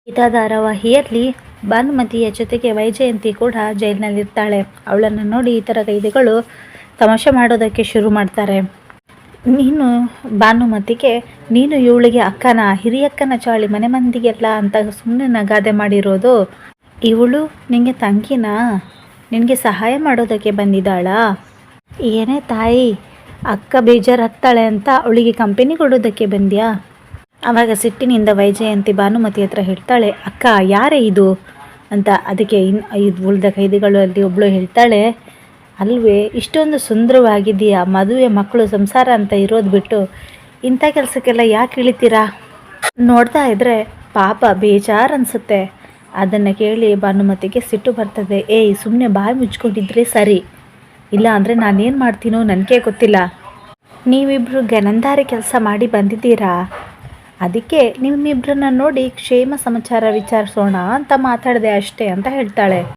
ಗೀತಾ ಧಾರಾವಾಹಿಯಲ್ಲಿ ಭಾನುಮತಿಯ ಜೊತೆಗೆ ವೈಜಯಂತಿ ಕೂಡ ಜೈಲಿನಲ್ಲಿರ್ತಾಳೆ. ಅವಳನ್ನು ನೋಡಿ ಇತರ ಕೈದಿಗಳು ತಮಾಷೆ ಮಾಡೋದಕ್ಕೆ ಶುರು ಮಾಡ್ತಾರೆ. ನೀನು ಭಾನುಮತಿಗೆ ನೀನು ಇವಳಿಗೆ ಅಕ್ಕನ ಹಿರಿಯಕ್ಕನ ಚಾಳಿ ಮನೆ ಮಂದಿಗೆಲ್ಲ ಅಂತ ಸುಮ್ಮನೆ ನಗಾದೆ ಮಾಡಿರೋದು. ಇವಳು ನಿನಗೆ ತಂಗಿನಾ? ನಿನಗೆ ಸಹಾಯ ಮಾಡೋದಕ್ಕೆ ಬಂದಿದ್ದಾಳಾ? ಏನೇ ತಾಯಿ, ಅಕ್ಕ ಬೇಜಾರಾಗ್ತಾಳೆ ಅಂತ ಅವಳಿಗೆ ಕಂಪನಿ ಕೊಡೋದಕ್ಕೆ ಬಂದ್ಯಾ? ಆವಾಗ ಸಿಟ್ಟಿನಿಂದ ವೈಜಯಂತಿ ಭಾನುಮತಿ ಹತ್ರ ಹೇಳ್ತಾಳೆ, ಅಕ್ಕ ಯಾರೇ ಇದು ಅಂತ. ಅದಕ್ಕೆ ಉಳಿದ ಕೈದಿಗಳಲ್ಲಿ ಒಬ್ಬಳು ಹೇಳ್ತಾಳೆ, ಅಲ್ವೇ ಇಷ್ಟೊಂದು ಸುಂದರವಾಗಿದೆಯಾ, ಮದುವೆ ಮಕ್ಕಳು ಸಂಸಾರ ಅಂತ ಇರೋದು ಬಿಟ್ಟು ಇಂಥ ಕೆಲಸಕ್ಕೆಲ್ಲ ಯಾಕೆ ಇಳಿತೀರಾ? ನೋಡ್ತಾ ಇದ್ರೆ ಪಾಪ ಬೇಜಾರು ಅನಿಸುತ್ತೆ. ಅದನ್ನು ಕೇಳಿ ಭಾನುಮತಿಗೆ ಸಿಟ್ಟು ಬರ್ತದೆ. ಏಯ್ ಸುಮ್ಮನೆ ಬಾಯಿ ಮುಚ್ಕೊಂಡಿದ್ರೆ ಸರಿ, ಇಲ್ಲ ಅಂದರೆ ನಾನೇನು ಮಾಡ್ತೀನೋ ನನಗೆ ಗೊತ್ತಿಲ್ಲ. ನೀವಿಬ್ಬರು ಗನಂದಾರಿ ಕೆಲಸ ಮಾಡಿ ಬಂದಿದ್ದೀರಾ, ಅದಕ್ಕೆ ನಿಮ್ಮಿಬ್ಬರನ್ನ ನೋಡಿ ಕ್ಷೇಮ ಸಮಾಚಾರ ವಿಚಾರಿಸೋಣ ಅಂತ ಮಾತಾಡಿದೆ ಅಷ್ಟೇ ಅಂತ ಹೇಳ್ತಾಳೆ.